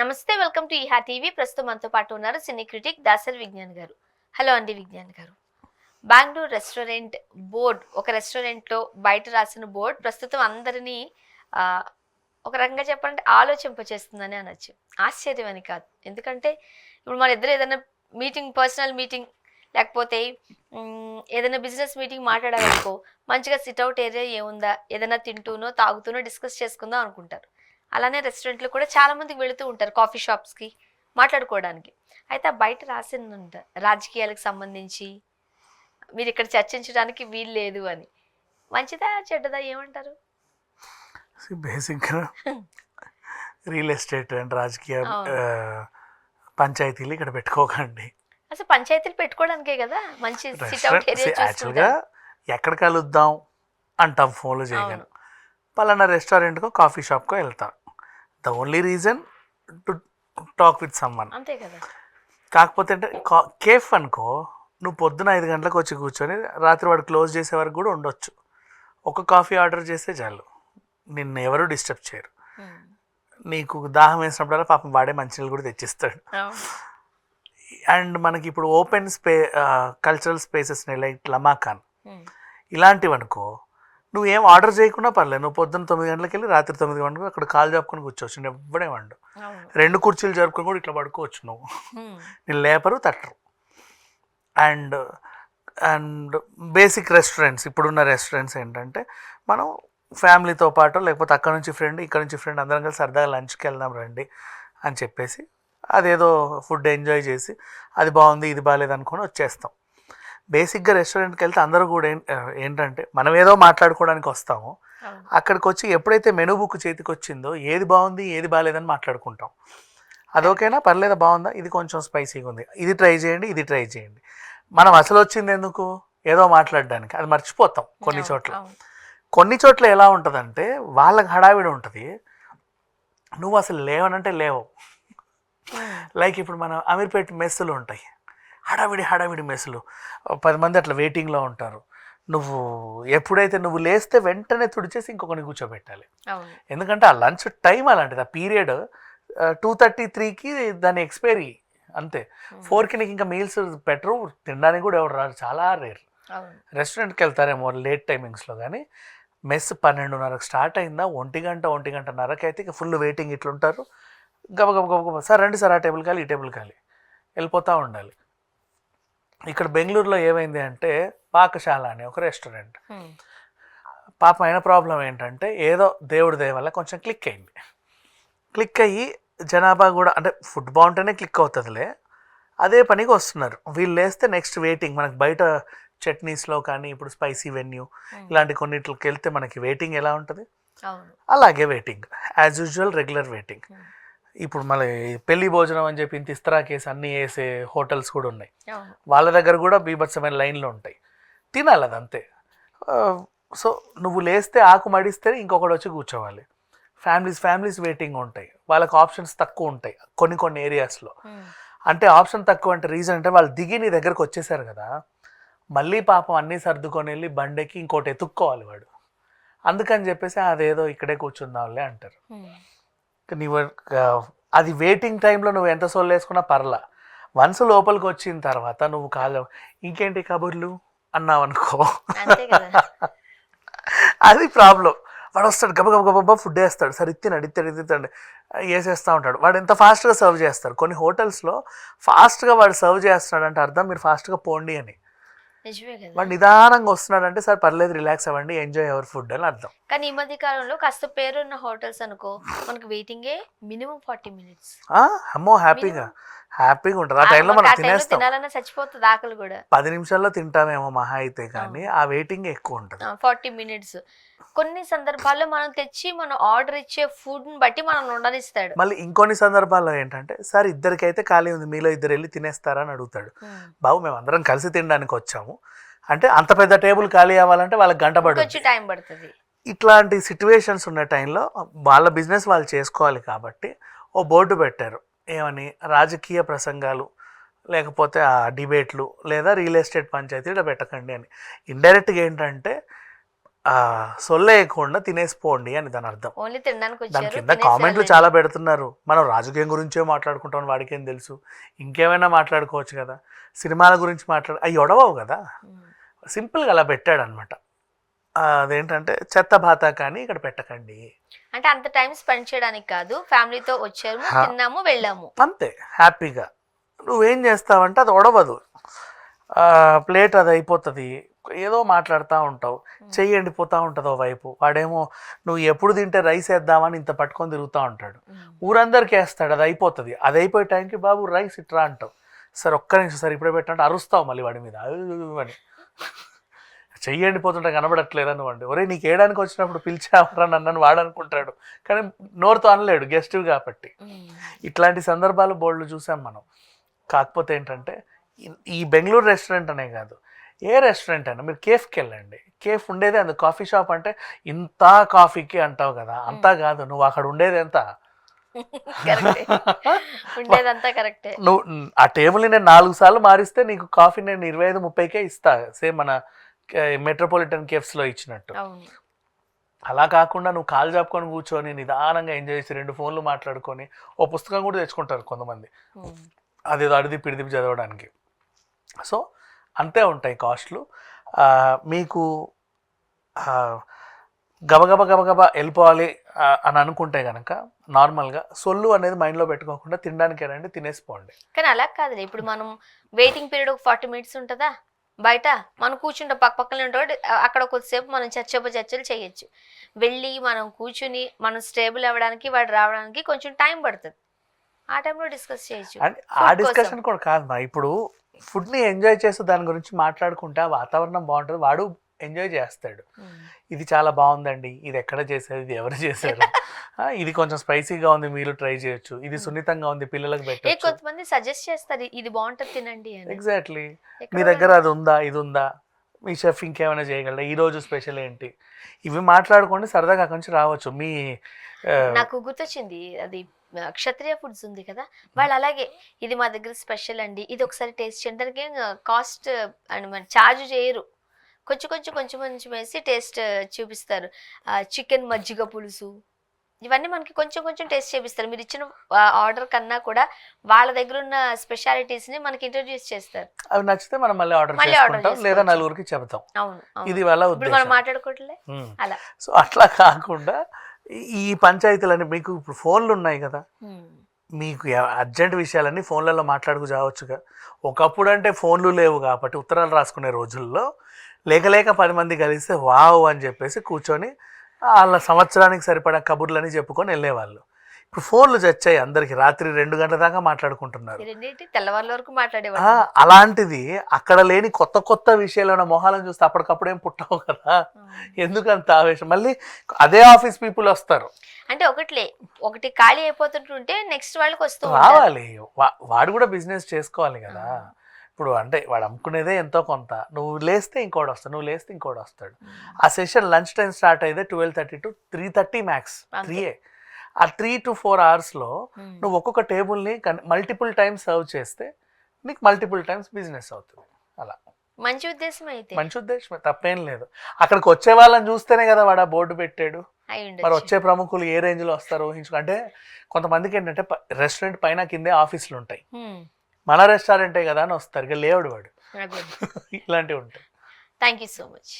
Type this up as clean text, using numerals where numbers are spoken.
నమస్తే, welcome to ఈహా TV. ప్రస్తుతం మనతో పాటు ఉన్నారు సినీ క్రిటిక్ దాసరి విజ్ఞాన్ గారు. హలో అండి విజ్ఞాన్ గారు. బెంగళూరు రెస్టారెంట్ బోర్డ్, ఒక రెస్టారెంట్లో బయట రాసిన బోర్డ్ ప్రస్తుతం అందరినీ ఒక రకంగా చెప్పాలంటే ఆలోచింపచేస్తుందని అనొచ్చు. ఆశ్చర్యం అని కాదు, ఎందుకంటే ఇప్పుడు మన ఇద్దరు ఏదైనా మీటింగ్, పర్సనల్ మీటింగ్ లేకపోతే ఏదైనా బిజినెస్ మీటింగ్ మాట్లాడాలనుకో, మంచిగా సిట్అవుట్ ఏరియా ఏముందా, ఏదైనా తింటూనో తాగుతూనో డిస్కస్ చేసుకుందాం అనుకుంటారు. అలానే రెస్టారెంట్లు కూడా చాలా మందికి వెళుతూ ఉంటారు కాఫీ షాప్స్కి మాట్లాడుకోవడానికి. అయితే బయట రాసిందంట రాజకీయాలకు సంబంధించి మీరు ఇక్కడ చర్చించడానికి వీలు లేదు అని. మంచిదా చెడ్డదా ఏమంటారు? బేసిక్గా రియల్ ఎస్టేట్ అండ్ రాజకీయ పంచాయతీలు ఇక్కడ పెట్టుకోకండి. అసలు పంచాయతీలు పెట్టుకోవడానికే కదా మంచి సిట్అవుట్ ఏరియా యాక్చువల్గా ఎక్కడ కలుద్దాం అంటాం ఫోన్లో చేయగలను. పలానా రెస్టారెంట్కో కాఫీ షాప్కో వెళ్తాం. The only reason to talk with someone, అంతే కదా. కాకపోతే అంటే కేఫ్ అనుకో, నువ్వు పొద్దున 5 గంటలకు వచ్చి కూర్చొని రాత్రి వాడు క్లోజ్ చేసే వరకు కూడా ఉండొచ్చు. ఒక కాఫీ ఆర్డర్ చేస్తే చాలు, నిన్ను ఎవరు డిస్టర్బ్ చేయరు. నీకు దాహం వేసినప్పుడల్లా పాపం వాడే మంచినీళ్ళు కూడా తెచ్చిస్తాడు. అండ్ మనకి ఇప్పుడు ఓపెన్ కల్చరల్ స్పేసెస్ లైక్ లమాకాన్ ఇలాంటివి అనుకో, నువ్వేం ఆర్డర్ చేయకుండా పర్లేదు. నువ్వు పొద్దున్న 9 గంటలకు వెళ్ళి రాత్రి 9 గంటలకు అక్కడ కాలు జరుపుకొని కూర్చోవచ్చు. నేను ఎవ్వడే వండు 2 కుర్చీలు జరుపుకొని కూడా ఇట్లా పడుకోవచ్చు. నువ్వు నేను లేపరు తట్టరు. అండ్ అండ్ బేసిక్ రెస్టారెంట్స్, ఇప్పుడున్న రెస్టారెంట్స్ ఏంటంటే మనం ఫ్యామిలీతో పాటు లేకపోతే అక్కడ నుంచి ఫ్రెండ్, ఇక్కడ నుంచి ఫ్రెండ్ అందరం కలిసి సరదాగా లంచ్కి వెళ్దాం రండి అని చెప్పేసి అదేదో ఫుడ్ ఎంజాయ్ చేసి అది బాగుంది ఇది బాగాలేదు అనుకొని వచ్చేస్తాం. బేసిక్గా రెస్టారెంట్కి వెళ్తే అందరూ కూడా ఏంటంటే మనం ఏదో మాట్లాడుకోవడానికి వస్తాము. అక్కడికి వచ్చి ఎప్పుడైతే మెనూ బుక్ చేతికి వచ్చిందో ఏది బాగుంది ఏది బాగాలేదని మాట్లాడుకుంటాం. అదొకేనా, పర్లేదా, బాగుందా, ఇది కొంచెం స్పైసీగా ఉంది, ఇది ట్రై చేయండి, ఇది ట్రై చేయండి. మనం అసలు వచ్చింది ఎందుకు, ఏదో మాట్లాడడానికి, అది మర్చిపోతాం. కొన్ని చోట్ల ఎలా ఉంటుందంటే వాళ్ళకి హడావిడి ఉంటుంది, నువ్వు అసలు లేవనంటే లేవు. లైక్ ఇప్పుడు మన అమీర్పేట మెస్సులు ఉంటాయి, హడావిడి మెస్సులు, 10 మంది అట్లా వెయిటింగ్లో ఉంటారు. నువ్వు ఎప్పుడైతే నువ్వు లేస్తే వెంటనే తుడిచేసి ఇంకొకరిని కూర్చోబెట్టాలి. ఎందుకంటే ఆ లంచ్ టైం అలాంటిది, ఆ పీరియడ్ 2:33కి దాని ఎక్స్పైరీ అంతే. 4కి నీకు ఇంకా మీల్స్ పెట్టరు, తినడానికి కూడా ఎవరు రారు, చాలా రేర్. రెస్టారెంట్కి వెళ్తారేమో లేట్ టైమింగ్స్లో, కానీ మెస్ 12:30కి స్టార్ట్ అయిందా 1:00-1:30కి అయితే ఇక ఫుల్ వెయిటింగ్ ఇట్లుంటారు. గబగబ సార్ రండి సార్, ఆ టేబుల్ ఖాళీ, ఈ టేబుల్ ఖాళీ, వెళ్ళిపోతూ ఉండాలి. ఇక్కడ బెంగళూరులో ఏమైంది అంటే పాకశాల అనే ఒక రెస్టారెంట్, పాపం అయిన ప్రాబ్లం ఏంటంటే ఏదో దేవుడి దయ వల్ల కొంచెం క్లిక్ అయ్యి జనాభా కూడా, అంటే ఫుడ్ బాగుంటేనే క్లిక్ అవుతుందిలే, అదే పనికి వస్తున్నారు. వీళ్ళు వేస్తే నెక్స్ట్ వెయిటింగ్. మనకి బయట చట్నీస్లో కానీ ఇప్పుడు స్పైసీ వెన్యూ ఇలాంటి కొన్నిట్లకి వెళ్తే మనకి వెయిటింగ్ ఎలా ఉంటుంది, అలాగే waiting as usual, regular waiting. ఇప్పుడు మళ్ళీ పెళ్లి భోజనం అని చెప్పి ఇంత ఇస్తరా కేసు అన్నీ వేసే హోటల్స్ కూడా ఉన్నాయి. వాళ్ళ దగ్గర కూడా బీభత్సమైన లైన్లు ఉంటాయి, తినాలి అదంతే. సో నువ్వు లేస్తే ఆకు మడిస్తే ఇంకొకటి వచ్చి కూర్చోవాలి. ఫ్యామిలీస్ వెయిటింగ్ ఉంటాయి, వాళ్ళకి ఆప్షన్స్ తక్కువ ఉంటాయి కొన్ని ఏరియాస్లో. అంటే ఆప్షన్ తక్కువ అంటే రీజన్ అంటే వాళ్ళు దిగి నీ దగ్గరకు వచ్చేసారు కదా, మళ్ళీ పాపం అన్నీ సర్దుకొని వెళ్ళి బండెక్కి ఇంకోటి ఎత్తుక్కోవాలి వాడు. అందుకని చెప్పేసి అదేదో ఇక్కడే కూర్చుందాంలే అంటారు. నీవు అది వెయిటింగ్ టైంలో నువ్వు ఎంత సోల్ వేసుకున్నా పర్లా, వన్స్ లోపలికి వచ్చిన తర్వాత నువ్వు ఇంకేంటి కబుర్లు అన్నావు అనుకో, అది ప్రాబ్లం. వాడు వస్తాడు గబగబ ఫుడ్ వేస్తాడు, సరే ఇత్తినాడు వేసేస్తూ ఉంటాడు. వాడు ఎంత ఫాస్ట్గా సర్వ్ చేస్తారు. కొన్ని హోటల్స్లో ఫాస్ట్గా వాడు సర్వ్ చేస్తున్నాడు అంటే అర్థం మీరు ఫాస్ట్గా పోండి అని. వాడు నిదానంగా వస్తున్నాడు అంటే సార్ పర్లేదు, రిలాక్స్ అవ్వండి, ఎంజాయ్ అవర్ ఫుడ్ అని అర్థం. కానీ ఈ మధ్య కాలంలో కాస్త పేరున్న హోటల్స్ అనుకో, మనకి వెయిటింగే మినిమం 40 minutes. అమ్మో హ్యాపీగా ఉంటుంది. ఆ టైంలో మనం తినేస్తాం, చచ్చిపోతుంది ఆకలి కూడా. 10 నిమిషాల్లో తింటామేమో మహా అయితే, కానీ ఆ వెయిటింగ్ ఎక్కువ ఉంటుంది, 40 minutes. కొన్ని సందర్భాల్లో మనం తెచ్చి మనం ఆర్డర్ ఇచ్చే ఫుడ్ ని బట్టి మనం ఉండనిస్తాడు. మళ్ళీ ఇంకొన్ని సందర్భాల్లో ఏంటంటే సార్ ఇద్దరికైతే ఖాళీ ఉంది, మీలో 2 వెళ్ళి తినేస్తారా అని అడుగుతాడు. బాబు మేము అందరం కలిసి తినడానికి వచ్చాము అంటే అంత పెద్ద టేబుల్ ఖాళీ అవ్వాలంటే వాళ్ళకి గంట పడుతుంది. ఇట్లాంటి సిచ్యువేషన్స్ ఉన్న టైంలో వాళ్ళ బిజినెస్ వాళ్ళు చేసుకోవాలి కాబట్టి ఓ బోర్డు పెట్టారు, ఏమని, రాజకీయ ప్రసంగాలు లేకపోతే ఆ డిబేట్లు లేదా రియల్ ఎస్టేట్ పంచాయతీ ఇలా పెట్టకండి అని. ఇండైరెక్ట్గా ఏంటంటే సొల్లేయకుండా తినేసిపోండి అని దాని అర్థం. ఓన్లీ తినడానికి దాని వచ్చారు కింద కామెంట్లు చాలా పెడుతున్నారు. మనం రాజకీయం గురించే మాట్లాడుకుంటాం, వాడికేం తెలుసు, ఇంకేమైనా మాట్లాడుకోవచ్చు కదా, సినిమాల గురించి అవి ఒడవవు కదా. సింపుల్గా అలా పెట్టాడనమాట. అదేంటంటే చెత్త భాత కానీ ఇక్కడ పెట్టకండి అంటే అంత టైం స్పెండ్ చేయడానికి కాదు, ఫ్యామిలీతో వచ్చాము, తిన్నాము, వెళ్ళాము, అంతే హ్యాపీగా. నువ్వేం చేస్తావంటే అది ఒడవదు, ప్లేట్ అది అయిపోతుంది, ఏదో మాట్లాడుతూ ఉంటావు, చెయ్యి ఎండిపోతూ ఉంటుంది ఓవైపు, వాడేమో నువ్వు ఎప్పుడు తింటే రైస్ వేద్దామని ఇంత పట్టుకొని తిరుగుతూ ఉంటాడు, ఊరందరికీ వేస్తాడు, అది అయిపోతుంది. అది అయిపోయే టైంకి బాబు రైస్ ఇట్రా అంటావు, సార్ ఒక్క నిమిషం సార్ ఇప్పుడే పెట్టంటే అరుస్తావు మళ్ళీ వాడి మీద అని. చెయ్యి ఎండిపోతుంటే కనబడట్లేదా నువ్వు అంటే, ఒరే నీకు వేయడానికి వచ్చినప్పుడు పిలిచావరా నన్ను వాడు అనుకుంటాడు, కానీ నోరుతో అనలేడు గెస్ట్ కాబట్టి. ఇట్లాంటి సందర్భాలు బోల్డ్ చూసాం మనం. కాకపోతే ఏంటంటే ఈ బెంగళూరు రెస్టారెంట్ అనే కాదు, ఏ రెస్టారెంట్ అయినా మీరు కేఫ్కి వెళ్ళండి, కేఫ్ ఉండేదే అంత, కాఫీ షాప్ అంటే ఇంత కాఫీకి అంటావు కదా, అంతా కాదు, నువ్వు అక్కడ ఉండేది ఎంత, నువ్వు ఆ టేబుల్ని నేను 4 సార్లు మారిస్తే నీకు కాఫీ నేను 25-30కే ఇస్తా, సేమ్ మన మెట్రోపాలిటన్ కేఫ్స్లో ఇచ్చినట్టు. అలా కాకుండా నువ్వు కాలు చాపుకొని కూర్చొని నిదానంగా ఎంజాయ్ చేసి 2 ఫోన్లు మాట్లాడుకొని ఓ పుస్తకం కూడా తెచ్చుకుంటారు కొంతమంది, అదేదో అడిది పిడిదిపి చదవడానికి. సో అంతే ఉంటాయి కాస్ట్లు. మీకు గబగబా వెళ్ళిపోవాలి అని అనుకుంటే కనుక నార్మల్గా సొల్లు అనేది మైండ్లో పెట్టుకోకుండా తినడానికి రండి, తినేసిపోండి. కానీ అలా కాదు, ఇప్పుడు మనం వెయిటింగ్ పీరియడ్ ఒక 40 minutes ఉంటుందా బయట, మనం కూర్చుంటే పక్కనే ఉంటాడు, అక్కడ కొద్దిసేపు మనం చర్చలు చేయొచ్చు. వెళ్ళి మనం కూర్చుని మనం స్టేబుల్ అవ్వడానికి వాడు రావడానికి కొంచెం టైం పడుతుంది, ఆ టైంలో డిస్కస్ చేయొచ్చు. అండ్ ఆ డిస్కషన్ కూడా కాదు మా, ఇప్పుడు ఫుడ్ని ఎంజాయ్ చేస్తూ దాని గురించి మాట్లాడుకుంటే ఆ వాతావరణం బాగుంటుంది, వాడు ఎంజాయ్ చేస్తాడు. ఇది చాలా బాగుందండి, ఇది ఎక్కడ చేశారు, ఇది ఎవరు చేశారు, ఇది కొంచెం స్పైసీగా ఉంది మీరు ట్రై చేయొచ్చు, ఇది సున్నితంగా ఉంది పిల్లలకు పెట్టచ్చు. కొంతమంది సజెస్ట్ చేస్తారు ఇది బాగుంటుంది తినండి అని. ఎగ్జాక్ట్లీ, మీ దగ్గర అది ఉందా, ఇది ఉందా, మీ షెఫ్ ఇంకేమైనా చేయగలరా, ఈరోజు స్పెషల్ ఏంటి, ఇవి మాట్లాడుకోండి, సరదాగా అక్కడి నుంచి రావచ్చు. మీ నాకు గుర్తొచ్చింది, అది క్షత్రియ ఫుడ్స్ ఉంది కదా, వాళ్ళు అలాగే ఇది మా దగ్గర స్పెషల్ అండి, ఇది ఒకసారి టేస్ట్ చేయండి, దానికి కాస్ట్ అండ్ మన ఛార్జ్ చేయరు, కొంచెం వేసి టేస్ట్ చూపిస్తారు. చికెన్ మజ్జిగ పులుసు ఇవన్నీ మనకి కొంచెం టేస్ట్ చేపిస్తారు. మీరు ఇచ్చిన ఆర్డర్ కన్నా కూడా వాళ్ళ దగ్గర ఉన్న స్పెషాలిటీస్ ని మనకి ఇంట్రొడ్యూస్ చేస్తారు. అవి నచ్చితే మనం మళ్ళీ ఆర్డర్ చేసుకుంటాం, లేదా నలుగురికి చెప్తాం. అవును, ఇది వాళ్ళ ఉద్దేశం. మనం మాట్లాడుకోవట్లే అలా. సో అట్లా కాకుండా ఈ పంచాయతీలన్నీ, మీకు ఇప్పుడు ఫోన్లు ఉన్నాయి కదా, మీకు అర్జెంట్ విషయాలన్నీ ఫోన్లలో మాట్లాడుకు చావచ్చుగా. ఒకప్పుడు అంటే ఫోన్లు లేవు కాబట్టి ఉత్తరాలు రాసుకునే రోజుల్లో లేక 10 మంది కలిస్తే వావ్ అని చెప్పేసి కూర్చొని వాళ్ళ సంవత్సరానికి సరిపడా కబుర్లని చెప్పుకొని వెళ్ళేవాళ్ళు. ఇప్పుడు ఫోన్లు చచ్చాయి అందరికి, రాత్రి 2 గంటల దాకా మాట్లాడుకుంటున్నారు, తెల్లవారుల వరకు మాట్లాడేవాళ్ళు. అలాంటిది అక్కడ లేని కొత్త విషయాలు మొహాలను చూస్తే అప్పటికప్పుడు ఏం పుట్టవు కదా, ఎందుకంత ఆవేశం. మళ్ళీ అదే ఆఫీస్ పీపుల్ వస్తారు అంటే ఒకటి ఖాళీ అయిపోతుంటుంటే నెక్స్ట్ వాళ్ళకి వస్తూ రావాలి, వాడు కూడా బిజినెస్ చేసుకోవాలి కదా. ఇప్పుడు అంటే వాడు అమ్ముకునేదే ఎంతో కొంత, నువ్వు లేస్తే ఇంకోటి వస్తాడు, నువ్వు లేస్తే ఇంకోటి వస్తాడు. ఆ సెషన్ లంచ్ టైం స్టార్ట్ అయితే 12:30 to 3:30 మ్యాక్స్, 3 ఆ 3 to 4 అవర్స్లో నువ్వు ఒక్కొక్క టేబుల్ని మల్టిపుల్ టైమ్స్ సర్వ్ చేస్తే నీకు మల్టిపుల్ టైమ్స్ బిజినెస్ అవుతుంది. అలా మంచి ఉద్దేశం అయితే, మంచి ఉద్దేశమే, తప్పేం లేదు. అక్కడికి వచ్చే వాళ్ళని చూస్తేనే కదా వాడు ఆ బోర్డు పెట్టాడు. మరి వచ్చే ప్రముఖులు ఏ రేంజ్లో వస్తారో ఊహించుకో. అంటే కొంతమందికి ఏంటంటే రెస్టారెంట్ పైన కిందే ఆఫీసులు ఉంటాయి, మన రెస్టారెంటే కదా అని వస్తారు, ఇక లేవుడు వాడు. ఇలాంటివి ఉంటాయి. Thank you so much.